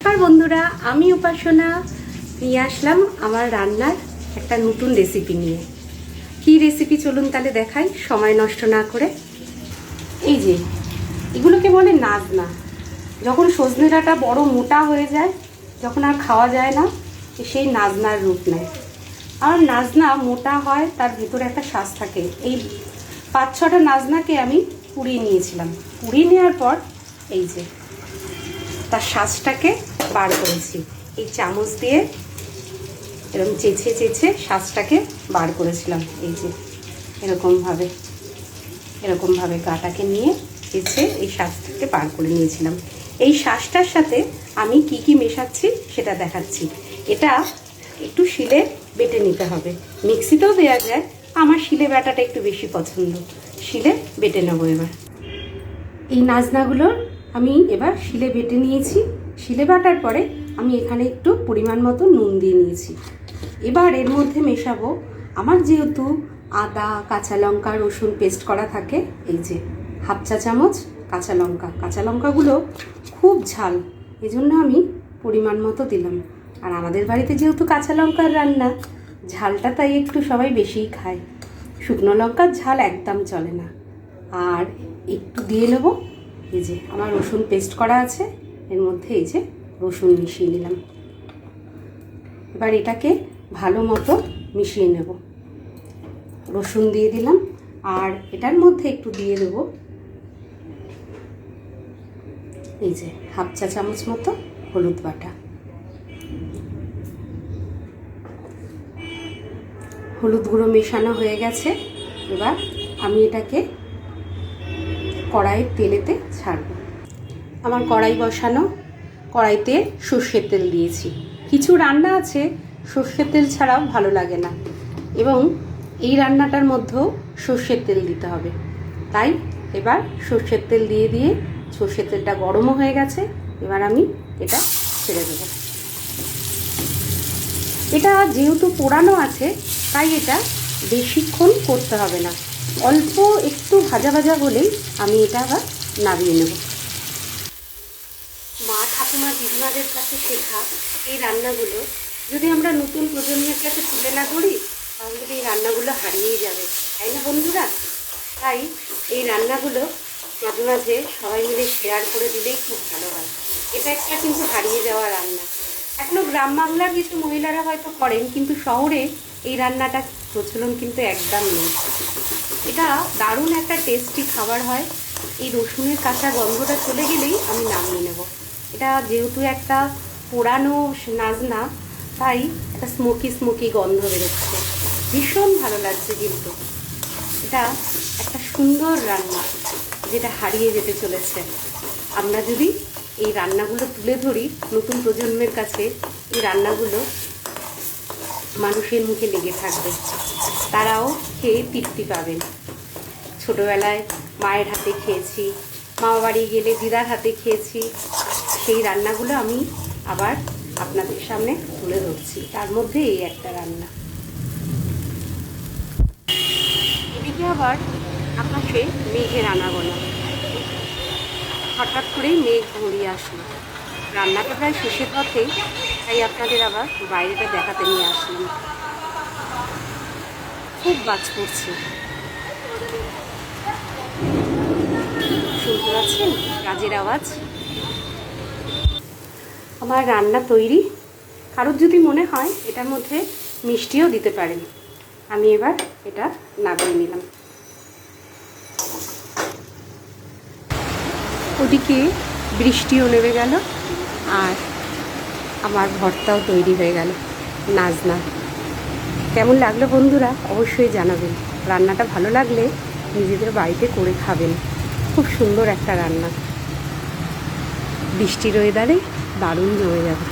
নমস্কার বন্ধুরা, আমি উপাসনা নিয়ে আসলাম আমার রান্নার একটা নতুন রেসিপি নিয়ে। কি রেসিপি চলুন তাহলে দেখাই সময় নষ্ট না করে। এই যে এগুলোকে বলে নাজনা। যখন সজনে ডাঁটা বড় মোটা হয়ে যায়, যখন আর খাওয়া যায় না, সেই নাজনার রূপ নেয়। আর নাজনা মোটা হয়, তার ভিতরে একটা শ্বাস থাকে। এই 5-6টা নাজনাকে আমি পুড়িয়ে নিয়েছিলাম। পুড়িয়ে নেওয়ার পর এই যে তার শ্বাসটাকে বার করেছি। এই চামচ দিয়ে এরকম চেঁচে চেঁচে শ্বাসটাকে বার করেছিলাম। এই যে এরকমভাবে গাটাকে নিয়ে চেঁচে এই শ্বাসটাকে বার করে নিয়েছিলাম। এই শ্বাসটার সাথে আমি কি মেশাচ্ছি সেটা দেখাচ্ছি। এটা একটু শিলে বেটে নিতে হবে, মিক্সিতেও দেওয়া যায়। আমার শিলে বাটাটা একটু বেশি পছন্দ, শিলে বেটে নেবো। এবার এই নাজনাগুলোর আমি এবার শিলে বেটে নিয়েছি। শিলে বাটার পরে আমি এখানে একটু পরিমাণ মতো নুন দিয়ে নিয়েছি। এবার এর মধ্যে মেশাবো, আমার যেহেতু আদা, কাঁচা লঙ্কা, রসুন পেস্ট করা থাকে, এই যে 1/2 চা চামচ কাঁচা লঙ্কা। কাঁচা লঙ্কাগুলো খুব ঝাল, এই জন্য আমি পরিমাণ মতো দিলাম। আর আমাদের বাড়িতে যেহেতু কাঁচা লঙ্কার রান্না, ঝালটা তাই একটু সবাই বেশিই খায়। শুকনো লঙ্কার ঝাল একদম চলে না। আর একটু দিয়ে নেবো, এই যে আমার রসুন পেস্ট করা আছে, এর মধ্যে এই যে রসুন মিশিয়ে নিলাম। এবার এটাকে ভালো মতো মিশিয়ে নেব। রসুন দিয়ে দিলাম, আর এটার মধ্যে একটু দিয়ে দেবো এই যে 1/2 চা চামচ মতো হলুদ বাটা। হলুদ গুঁড়ো মেশানো হয়ে গেছে। এবার আমি এটাকে কড়াইয়ের তেলেতে ছাড়ব। আমার কড়াই বসানো, কড়াইতে সর্ষের তেল দিয়েছি। কিছু রান্না আছে সর্ষের তেল ছাড়াও ভালো লাগে না, এবং এই রান্নাটার মধ্যেও সর্ষের তেল দিতে হবে। তাই এবার সর্ষের তেল দিয়ে সর্ষের তেলটা গরমও হয়ে গেছে। এবার আমি এটা ছেড়ে দেবো। এটা যেহেতু পোড়ানো আছে, তাই এটা বেশিক্ষণ করতে হবে না। অল্প একটু ভাজা ভাজা হলেই আমি এটা আবার নামিয়ে নেব। মা, ঠাকুমা, দিদিমাদের কাছে শেখা এই রান্নাগুলো যদি আমরা নতুন প্রজন্মের কাছে তুলে না ধরি, তাহলে এই রান্নাগুলো হারিয়েই যাবে, তাই না বন্ধুরা? তাই এই রান্নাগুলো মাঝে মাঝে সবাই মিলে শেয়ার করে দিলেই খুব ভালো হয়। এটা একটা কিন্তু হারিয়ে যাওয়া রান্না। এখনও গ্রাম বাংলার কিছু মহিলারা হয়তো করেন, কিন্তু শহরে এই রান্নাটা প্রচলন কিন্তু একদম নেই। এটা দারুণ একটা টেস্টি খাবার হয়। এই রসুনের কাঁচা গন্ধটা চলে গেলেই আমি নামিয়ে নেব। এটা যেহেতু একটা পোড়ানো নাজনা, তাই একটা স্মোকি গন্ধ বেরোচ্ছে, ভীষণ ভালো লাগছে। কিন্তু এটা একটা সুন্দর রান্না, যেটা হারিয়ে যেতে চলেছে। আমরা যদি এই রান্নাগুলো তুলে ধরি নতুন প্রজন্মের কাছে, এই রান্নাগুলো মানুষের মুখে লেগে থাকবে, তারাও খেয়ে তৃপ্তি পাবেন। ছোটোবেলায় মায়ের হাতে খেয়েছি, মামা বাড়ি গেলে দিদার হাতে খেয়েছি, সেই রান্নাগুলো আমি আবার আপনাদের সামনে তুলে ধরছি। তার মধ্যে এই একটা রান্না। এদিকে আবার আকাশে মেঘের আনাগোনা, হঠাৎ করেই মেঘ ঘুরিয়ে আসলো। রান্নাটা প্রায় শেষের পথে, তাই আপনাদের আবার বাইরেটা দেখাতে নিয়ে আসলাম। খুব বাজ পড়ছে, শুনতে পাচ্ছেন কাজের আওয়াজ। আমার রান্না তৈরি। কারোর যদি মনে হয় এটার মধ্যে মিষ্টিও দিতে পারেন। আমি এবার এটা নামিয়ে নিলাম। ওদিকে বৃষ্টিও নেমে গেল, আর আমার ভর্তাও তৈরি হয়ে গেল, নাজনা। কেমন লাগলো বন্ধুরা অবশ্যই জানাবেন। রান্নাটা ভালো লাগলে নিজেদের বাড়িতে করে খাবেন। খুব সুন্দর একটা রান্না, বৃষ্টির ওয়েদারে দারুণ জমে যাবে।